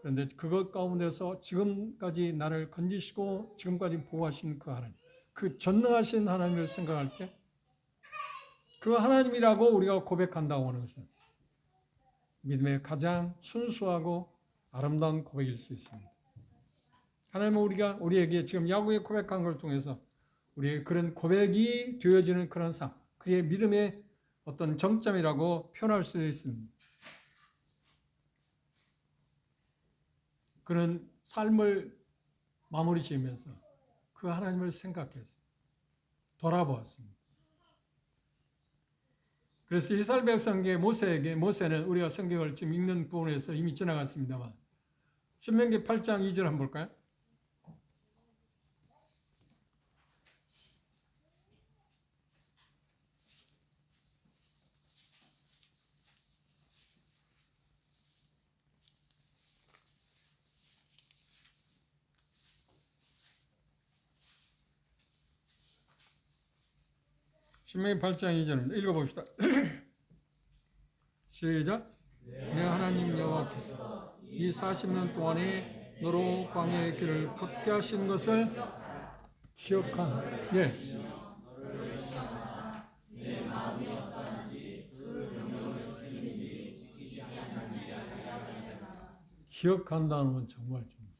그런데 그것 가운데서 지금까지 나를 건지시고 지금까지 보호하신 그 하나님, 그 전능하신 하나님을 생각할 때 그 하나님이라고 우리가 고백한다고 하는 것은 믿음의 가장 순수하고 아름다운 고백일 수 있습니다. 하나님은 우리에게 지금 야곱의 고백한 걸 통해서 우리의 그런 고백이 되어지는 그런 삶, 그의 믿음의 어떤 정점이라고 표현할 수 있습니다. 그런 삶을 마무리 지으면서 그 하나님을 생각해서 돌아보았습니다. 그래서 이스라엘 백성에게 모세는 우리가 성경을 지금 읽는 부분에서 이미 지나갔습니다만 신명기 8장 2절 한번 볼까요? 신명기 8장 2절입니다. 읽어봅시다. 시작. 내 하나님 여호와께서 이 40년 동안에 너로 광야의 길을 걷게 하신 것을 기억한. 예. 기억한다는 건 정말 좀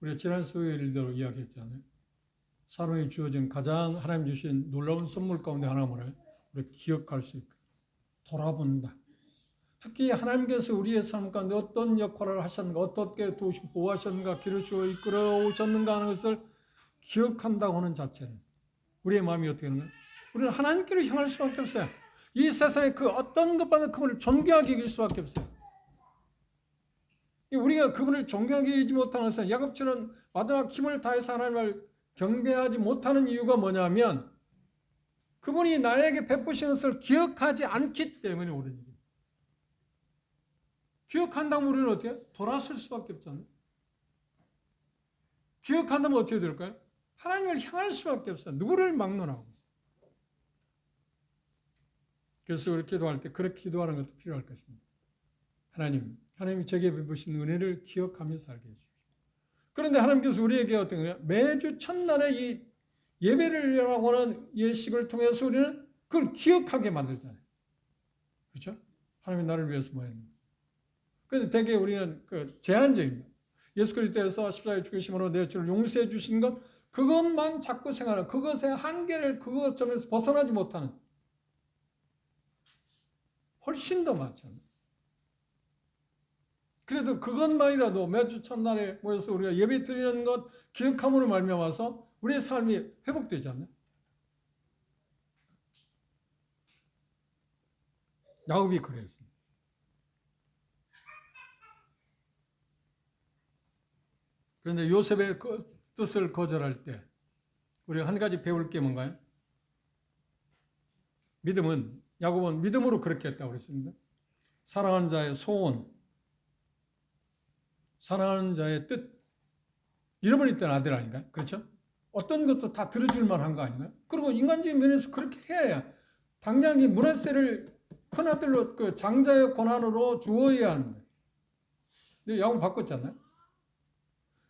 우리가 지난 수요일대로 이야기했잖아요. 사람이 주어진 가장 하나님 주신 놀라운 선물 가운데 하나 뭐래요? 우리가 기억할 수 있고 돌아본다. 특히 하나님께서 우리의 삶 가운데 어떤 역할을 하셨는가, 어떻게 도우시고 보호하셨는가, 기르시고 이끌어 오셨는가 하는 것을 기억한다고 하는 자체는 우리의 마음이 어떻게 하는가? 우리는 하나님께로 향할 수밖에 없어요. 이 세상에 그 어떤 것보다 그분을 존경하게 여길 수밖에 없어요. 우리가 그분을 존경하게 여기지 못하는 것은 야곱처럼 마지막 힘을 다해서 하나님을 경배하지 못하는 이유가 뭐냐면 그분이 나에게 베푸신 것을 기억하지 않기 때문에 오는 일입니다. 기억한다면 우리는 어떻게 해요? 돌아설 수밖에 없잖아요. 기억한다면 어떻게 될까요? 하나님을 향할 수밖에 없어요. 누구를 막론하고. 그래서 우리 기도할 때 그렇게 기도하는 것도 필요할 것입니다. 하나님이 제게 베푸신 은혜를 기억하며 살게 해주십시오. 그런데 하나님께서 우리에게 어떤 거냐? 매주 첫날에 이 예배를이라고 하는 예식을 통해서 우리는 그걸 기억하게 만들잖아요. 그렇죠? 하나님이 나를 위해서 뭐 했는가. 그런데 대개 우리는 그 제한적입니다. 예수 그리스도에서 십자가에 죽으심으로 내 죄를 용서해 주신 것, 그것만 자꾸 생각하는, 그것의 한계를, 그것 점에서 벗어나지 못하는 훨씬 더 많잖아요. 그래도 그것만이라도 매주 첫날에 모여서 우리가 예배 드리는 것 기억함으로 말미암아서 우리의 삶이 회복되지 않나요? 야곱이 그랬습니다. 그런데 요셉의 그 뜻을 거절할 때 우리가 한 가지 배울 게 뭔가요? 믿음은, 야곱은 믿음으로 그렇게 했다고 그랬습니다. 사랑하는 자의 소원, 사랑하는 자의 뜻, 잃어버릴 때는 아들 아닌가요? 그렇죠? 어떤 것도 다 들어줄 만한 거 아닌가요? 그리고 인간적인 면에서 그렇게 해야 당장 이 문화세를 큰아들로 그 장자의 권한으로 주어야 하는 거예요. 근데 야곱 바꿨잖아요.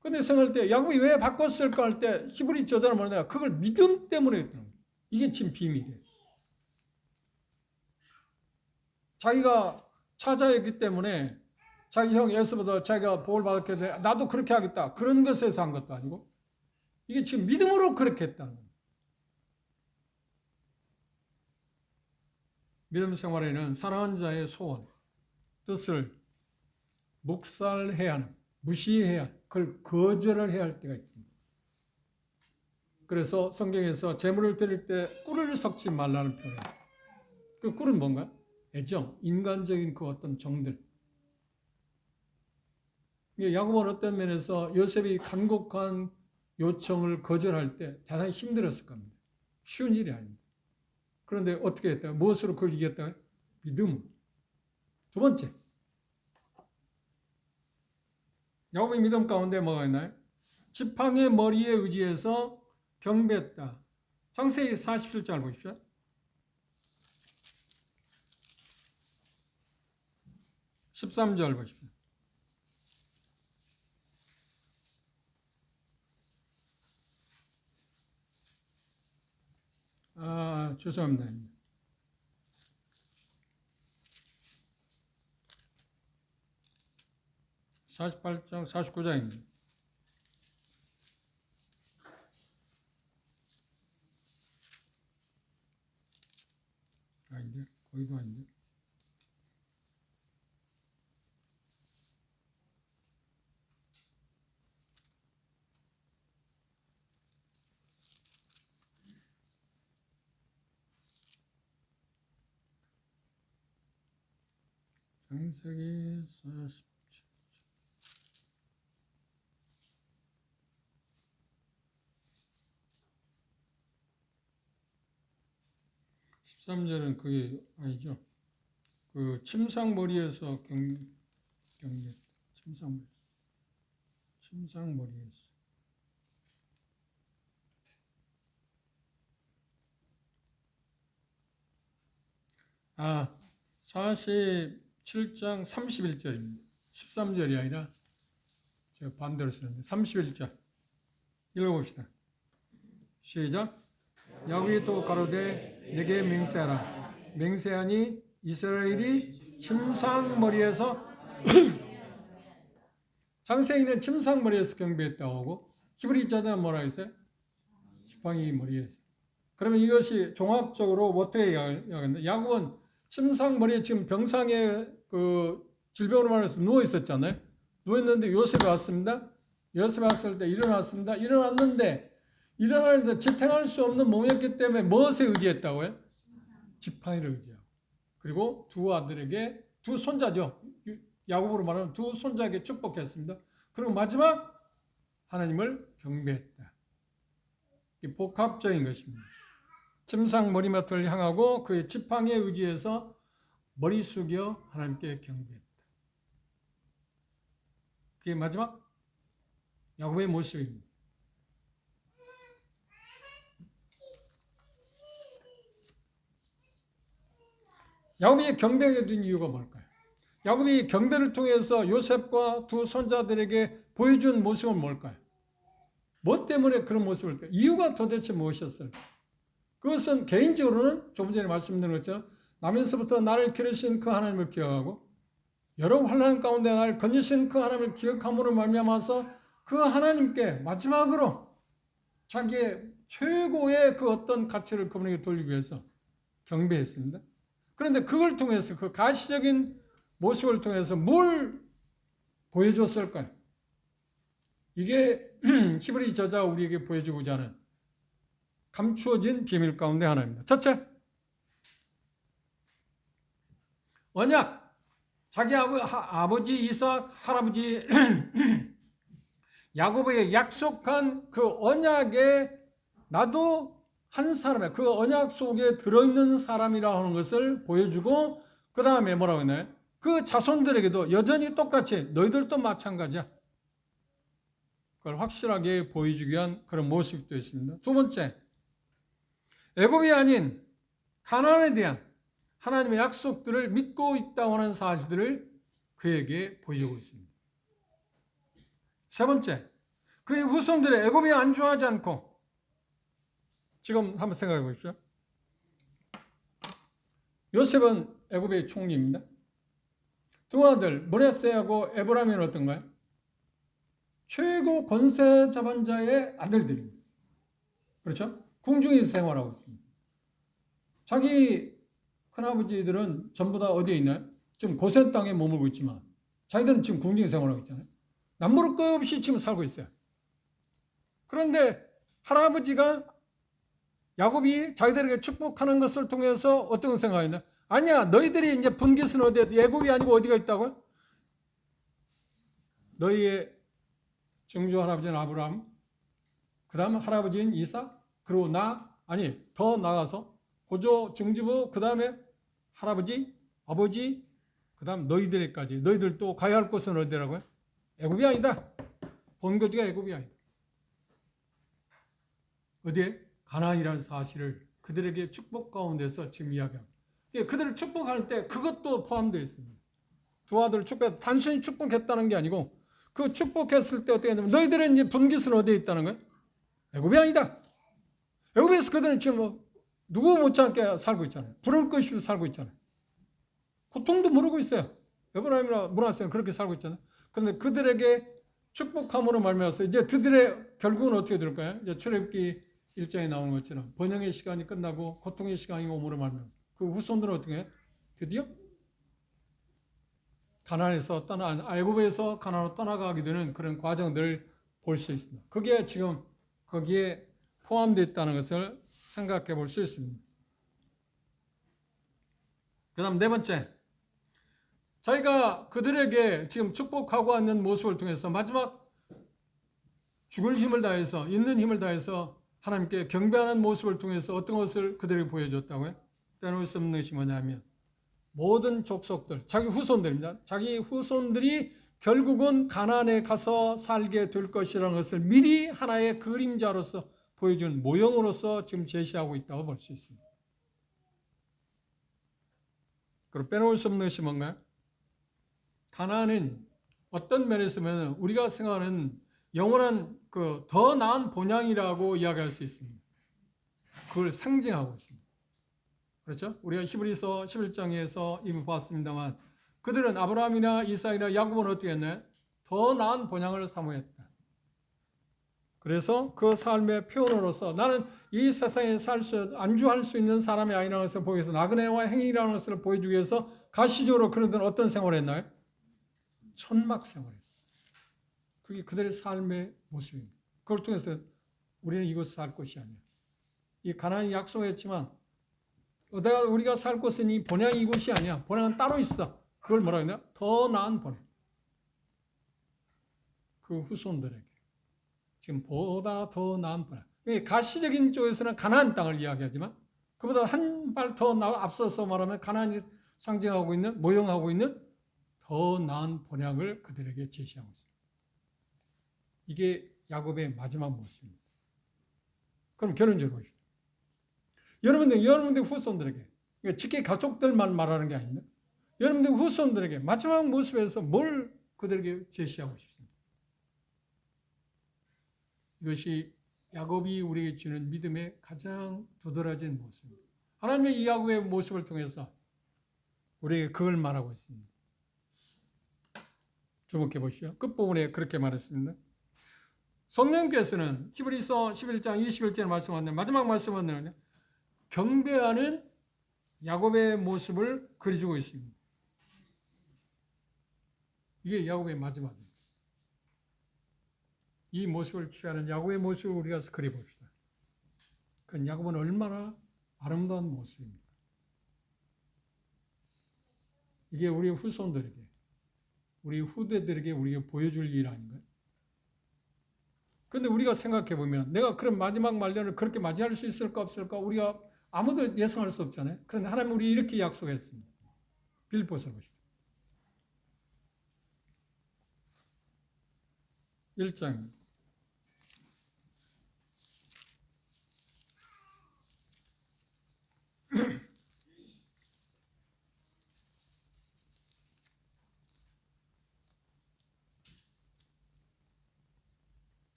근데 생각할 때 야곱이 왜 바꿨을까 할 때 히브리 저자는 뭐냐, 그걸 믿음 때문에 했다는 거예요. 이게 지금 비밀이에요. 자기가 차자였기 때문에 자기 형 에서보다 자기가 복을 받았기 때문에 나도 그렇게 하겠다, 그런 것에서 한 것도 아니고 이게 지금 믿음으로 그렇게 했다는 거예요. 믿음 생활에는 사랑하는 자의 소원, 뜻을 묵살해야 하는, 무시해야, 그걸 거절을 해야 할 때가 있습니다. 그래서 성경에서 제물을 드릴 때 꿀을 섞지 말라는 표현을 했어요. 그 꿀은 뭔가? 애정, 인간적인 그 어떤 정들. 야곱은 어떤 면에서 요셉이 간곡한 요청을 거절할 때 대단히 힘들었을 겁니다. 쉬운 일이 아닙니다. 그런데 어떻게 했다고? 무엇으로 그걸 이겼다고요? 믿음. 두 번째, 야곱의 믿음 가운데 뭐가 있나요? 지팡이의 머리에 의지해서 경배했다. 창세기 47장을 보십시오. (13절) 보십시오. 죄송합니다. 48장 49장입니다. 아닌데, 거기도 아닌데. 창세기 47. 13절은 그게 아니죠. 그 침상머리에서 경계. 침상머리에서. 47장 31절입니다. 13절이 아니라 제가 반대로 쓰는데 31절 읽어봅시다. 시작. 야곱이 또 가로되 내게 맹세하라. 맹세하니 이스라엘이 침상머리에서 창세기는 침상머리에서 경배했다고 하고 히브리 자는 뭐라 했어요? 지팡이 머리에서. 그러면 이것이 종합적으로 어떻게 이야기하겠나? 야곱은 침상머리에 지금 병상에 그 질병으로 말해서 누워 있었잖아요. 누워 있는데 요셉이 왔습니다. 요셉이 왔을 때 일어났습니다. 일어났는데 일어나는데 지탱할 수 없는 몸이었기 때문에 무엇에 의지했다고요? 지팡이를 의지하고. 그리고 두 아들에게, 두 손자죠. 야곱으로 말하면 두 손자에게 축복했습니다. 그리고 마지막 하나님을 경배했다. 이 복합적인 것입니다. 침상 머리맡을 향하고 그의 지팡이에 의지해서 머리 숙여 하나님께 경배했다. 그게 마지막 야곱의 모습입니다. 야곱이 경배하게 된 이유가 뭘까요? 야곱이 경배를 통해서 요셉과 두 손자들에게 보여준 모습은 뭘까요? 뭐 때문에 그런 모습을 할까요? 이유가 도대체 무엇이었을까요? 그것은 개인적으로는 조금 전에 말씀드린 것처럼 나면서부터 나를 기르신 그 하나님을 기억하고 여러 환난 가운데 나를 건지신 그 하나님을 기억함으로 말미암아서 그 하나님께 마지막으로 자기의 최고의 그 어떤 가치를 그분에게 돌리기 위해서 경배했습니다. 그런데 그걸 통해서 그 가시적인 모습을 통해서 뭘 보여줬을까요? 이게 히브리 저자가 우리에게 보여주고자 하는 감추어진 비밀 가운데 하나입니다. 첫째, 언약. 자기 아버지 이삭, 할아버지 야곱에게 약속한 그 언약에 나도 한 사람이야. 그 언약 속에 들어있는 사람이라 하는 것을 보여주고 그 다음에 뭐라고 했나요? 그 자손들에게도 여전히 똑같이 너희들도 마찬가지야. 그걸 확실하게 보여주기 위한 그런 모습도 있습니다. 두 번째, 애굽이 아닌 가나안에 대한 하나님의 약속들을 믿고 있다고 하는 사실들을 그에게 보여주고 있습니다. 세 번째, 그의 후손들의 애굽에 안주하지 않고 지금 한번 생각해 보십시오. 요셉은 애굽의 총리입니다. 두 아들 므낫세하고 에브라임은 어떤가요? 최고 권세 잡은 자의 아들들입니다. 그렇죠? 궁중에서 생활하고 있습니다. 자기 큰아버지들은 전부 다 어디에 있나요? 지금 고센 땅에 머물고 있지만 자기들은 지금 궁중에 생활하고 있잖아요. 남부를 것 없이 지금 살고 있어요. 그런데 할아버지가 야곱이 자기들에게 축복하는 것을 통해서 어떤 생각이냐? 아니야, 너희들이 이제 분깃은 어디에? 애굽이 아니고 어디가 있다고요? 너희의 증조 할아버지는 아브라함, 그 다음 할아버지인 이삭, 그리고 더 나가서 고조 증조부, 그 다음에 할아버지, 아버지, 그 다음 너희들까지. 너희들 또 가야 할 곳은 어디라고요? 애굽이 아니다. 본거지가 애굽이 아니다. 어디에? 가나안이라는 사실을 그들에게 축복 가운데서 지금 이야기합니다. 그들을 축복할 때 그것도 포함되어 있습니다. 두 아들을 축복했다. 단순히 축복했다는 게 아니고 그 축복했을 때 어떻게 하냐면 너희들의 이제 분깃은 어디에 있다는 거예요? 애굽이 아니다. 애굽에서 그들은 지금 누구 못지않게 살고 있잖아요. 부러울 것이 없이 살고 있잖아요. 고통도 모르고 있어요. 에브라임이나 므낫세는 그렇게 살고 있잖아요. 그런데 그들에게 축복함으로 말미암아서 이제 그들의 결국은 어떻게 될까요? 이제 출애굽기 1장에 나오는 것처럼 번영의 시간이 끝나고 고통의 시간이 오므로 말미암아 그 후손들은 어떻게 해요? 드디어 가나안에서 애굽에서 가나안으로 떠나가게 되는 그런 과정들을 볼 수 있습니다. 그게 지금 거기에 포함되어 있다는 것을 생각해 볼 수 있습니다. 그 다음 네 번째, 저희가 그들에게 지금 축복하고 있는 모습을 통해서 마지막 죽을 힘을 다해서 있는 힘을 다해서 하나님께 경배하는 모습을 통해서 어떤 것을 그들에게 보여줬다고요? 빼놓을 수 없는 것이 뭐냐면 모든 족속들, 자기 후손들입니다. 자기 후손들이 결국은 가나안에 가서 살게 될 것이라는 것을 미리 하나의 그림자로서 보여준 모형으로서 지금 제시하고 있다고 볼 수 있습니다. 그리고 빼놓을 수 없는 것이 뭔가요? 가나안은 어떤 면에서 보면 우리가 생각하는 영원한 그 더 나은 본향이라고 이야기할 수 있습니다. 그걸 상징하고 있습니다. 그렇죠? 우리가 히브리서 11장에서 이미 봤습니다만 그들은 아브라함이나 이삭이나 야곱은 어떻게 했나요? 더 나은 본향을 사모했다. 그래서 그 삶의 표현으로서 나는 이 세상에 안주할 수 있는 사람이 아니라는 것을 보기 위해서 나그네와 행위라는 것을 보여주기 위해서 가시적으로 그들은 어떤 생활을 했나요? 천막 생활했어요. 그게 그들의 삶의 모습입니다. 그걸 통해서 우리는 이곳에 살 곳이 아니에요. 이 가나안이 약속했지만 우리가 살 곳은 이 본향이 이곳이 아니야. 본향은 따로 있어. 그걸 뭐라고 했냐? 더 나은 본향. 그 후손들에게 지금 보다 더 나은 본향. 가시적인 쪽에서는 가나안 땅을 이야기하지만 그보다 한 발 더 앞서서 말하면 가나안이 상징하고 있는 모형하고 있는 더 나은 본향을 그들에게 제시하고 있습니다. 이게 야곱의 마지막 모습입니다. 그럼 결론적으로 보십시오. 여러분들 후손들에게, 직계 가족들만 말하는 게 아닙니다. 여러분들 후손들에게 마지막 모습에서 뭘 그들에게 제시하고 싶습니다. 이것이 야곱이 우리에게 주는 믿음의 가장 도드라진 모습입니다. 하나님의 이 야곱의 모습을 통해서 우리에게 그걸 말하고 있습니다. 주목해 보시죠. 끝부분에 그렇게 말했습니다. 성령께서는 히브리서 11장 21절에 말씀하는 마지막 말씀은 경배하는 야곱의 모습을 그려주고 있습니다. 이게 야곱의 마지막입니다. 이 모습을 취하는 야곱의 모습을 우리가 그려봅시다. 그 야곱은 얼마나 아름다운 모습입니까? 이게 우리 후손들에게, 우리 후대들에게 우리가 보여줄 일 아닌가요? 그런데 우리가 생각해 보면 내가 그런 마지막 말년을 그렇게 맞이할 수 있을까 없을까 우리가 아무도 예상할 수 없잖아요. 그런데 하나님은 우리 이렇게 약속했습니다. 빌립보서 보십시오. 1장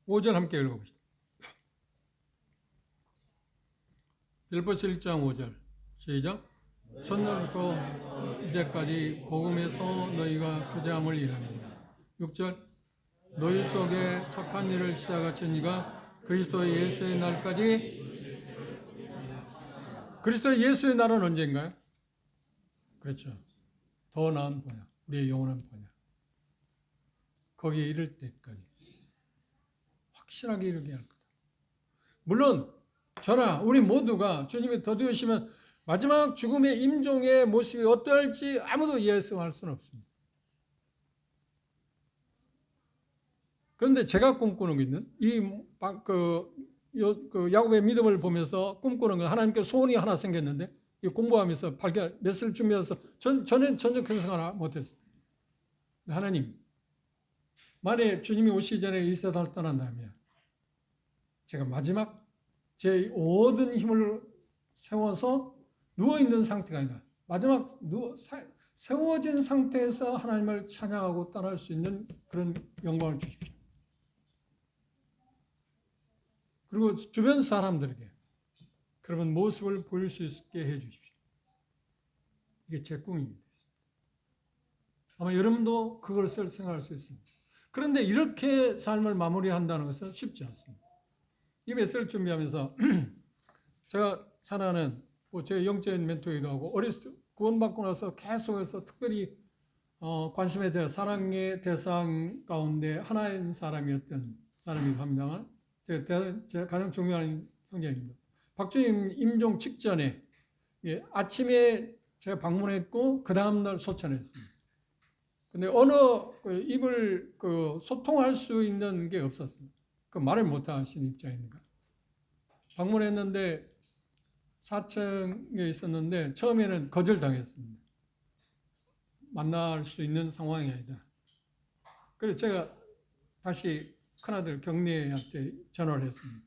5절 함께 읽어봅시다. 빌립보서 1장 5절 시작. 첫날부터 이제까지 복음에서 너희가 교제함을 일하느니라. 6절 너희 속에 착한 일을 시작하신 이가 그리스도 예수의 날까지. 그리스도 예수의 날은 언제인가요? 그렇죠. 더 나은 번역, 우리의 영원한 번역. 거기에 이를 때까지 확실하게 이르게 할 거다. 물론 저나 우리 모두가 주님이 더디오시면 마지막 죽음의 임종의 모습이 어떨지 아무도 예상할 수는 없습니다. 그런데 제가 꿈꾸는 있는 야곱의 믿음을 보면서 꿈꾸는 건 하나님께 소원이 하나 생겼는데 이 공부하면서 메시지를 준비해서 저는 전혀 그런 생각 못했어요. 하나님, 만약에 주님이 오시기 전에 이 세상을 떠난다면 제가 마지막 제 모든 힘을 세워서 누워있는 상태가 아니라 마지막 세워진 상태에서 하나님을 찬양하고 떠날 수 있는 그런 영광을 주십시오. 그리고 주변 사람들에게 그런 모습을 보일 수 있게 해 주십시오. 이게 제 꿈입니다. 아마 여러분도 그것을 생각할 수 있습니다. 그런데 이렇게 삶을 마무리한다는 것은 쉽지 않습니다. 이 메시지를 준비하면서 제가 사랑하는 제 영적인 멘토이기도 하고 어렸을 때 구원받고 나서 계속해서 특별히 관심에 대해 사랑의 대상 가운데 하나인 사람이었던 사람이기도 합니다만 제 가장 중요한 형제입니다. 박주임 임종 직전에 아침에 제가 방문했고 그 다음날 소천했습니다. 근데 어느 입을 소통할 수 있는 게 없었습니다. 그 말을 못 하시는 입장이니까. 방문했는데 4층에 있었는데 처음에는 거절당했습니다. 만날 수 있는 상황이 아니다. 그래서 제가 다시 큰아들 경례한테 전화를 했습니다.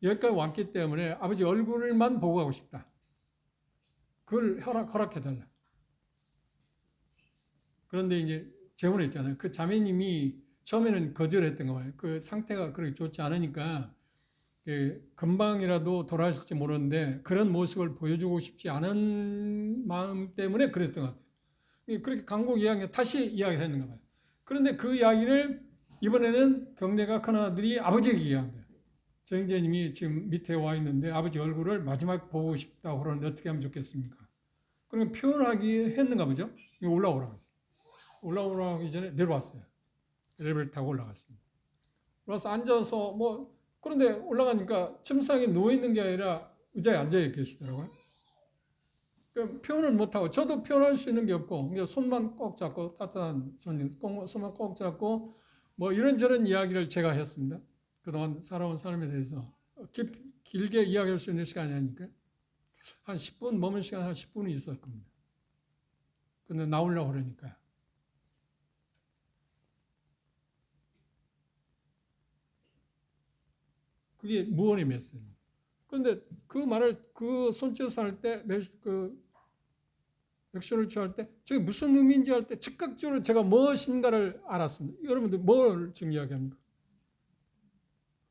여기까지 왔기 때문에 아버지 얼굴만 보고 가고 싶다. 그걸 허락해달라. 그런데 이제 재혼했잖아요. 그 자매님이 처음에는 거절했던 거예요. 그 상태가 그렇게 좋지 않으니까 금방이라도 돌아가실지 모르는데 그런 모습을 보여주고 싶지 않은 마음 때문에 그랬던 것 같아요. 그렇게 강곡 이야기 다시 이야기를 했는가 봐요. 그런데 그 이야기를 이번에는 경례가 큰아들이 아버지에게 이야기한 거예요. 저 형제님이 지금 밑에 와 있는데 아버지 얼굴을 마지막 보고 싶다고 그러는데 어떻게 하면 좋겠습니까? 그러면 표현하기 했는가 보죠. 올라오라고 했어요. 올라오기 전에 내려왔어요. 엘리베이터 타고 올라갔습니다. 올라와서 앉아서 그런데 올라가니까 침상에 누워있는 게 아니라 의자에 앉아 계시더라고요. 그러니까 표현을 못하고 저도 표현할 수 있는 게 없고 손만 꼭 잡고 따뜻한 손만 꼭 잡고 이런저런 이야기를 제가 했습니다. 그동안 살아온 삶에 대해서 길게 이야기할 수 있는 시간이 아니니까 한 10분 머문 시간 한 10분은 있을 겁니다. 근데 나오려고 그러니까 그게 무언의 메시지입니다. 그런데 그 말을 그 손짓을 할 때, 액션을 취할 때, 저게 무슨 의미인지 할 때 즉각적으로 제가 무엇인가를 알았습니다. 여러분들 뭘 지금 이야기합니까?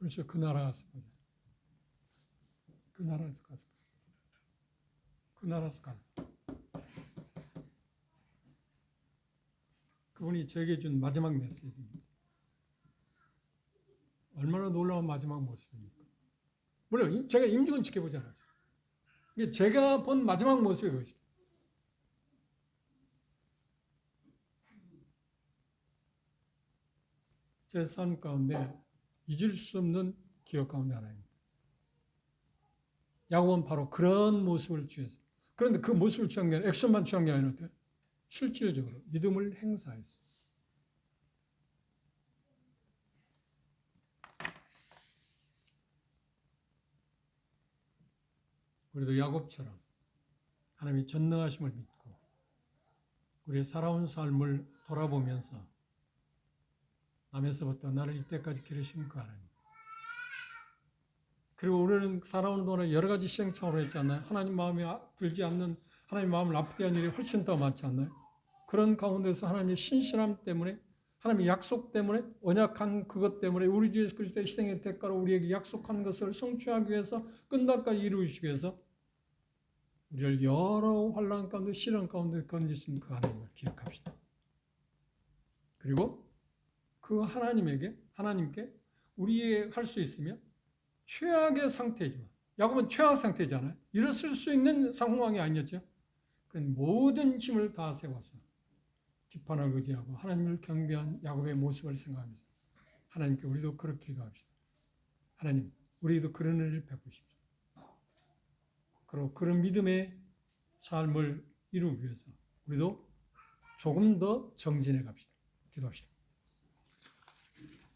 그렇죠. 그 나라 가서 보자. 그 나라에서 가서 보자. 그 나라에서 가자. 그분이 저에게 준 마지막 메시지입니다. 얼마나 놀라운 마지막 모습입니까? 물론 제가 임종은 지켜보지 않았어요. 이게 제가 본 마지막 모습이 그것입니다. 제 삶 가운데 잊을 수 없는 기억 가운데 하나입니다. 야곱은 바로 그런 모습을 취했어요. 그런데 그 모습을 취한 게 아니라 액션만 취한 게 아니라 어때요? 실질적으로 믿음을 행사했어요. 우리도 야곱처럼 하나님의 전능하심을 믿고 우리의 살아온 삶을 돌아보면서 남에서부터 나를 이때까지 기르신 그 하나님. 그리고 우리는 살아오는 동안에 여러 가지 시행착오를 했지 않나요? 하나님 마음에 들지 않는, 하나님 마음을 아프게 한 일이 훨씬 더 많지 않나요? 그런 가운데서 하나님의 신실함 때문에, 하나님의 약속 때문에, 언약한 그것 때문에 우리 주 예수 그리스도의 희생의 대가로 우리에게 약속한 것을 성취하기 위해서, 끝날까지 이루시기 위해서 우리를 여러 환난 가운데, 시련 가운데 건지신 그 하나님을 기억합시다. 그리고 그 하나님께 우리의 할 수 있으면 최악의 상태이지만, 야곱은 최악 상태잖아요. 일어설 수 있는 상황이 아니었죠. 그런 모든 힘을 다 세워서 기판을 의지하고 하나님을 경배한 야곱의 모습을 생각하면서 하나님께 우리도 그렇게 기도합시다. 하나님, 우리도 그런 일을 베푸십시오. 그리고 그런 믿음의 삶을 이루기 위해서 우리도 조금 더 정진해 갑시다. 기도합시다.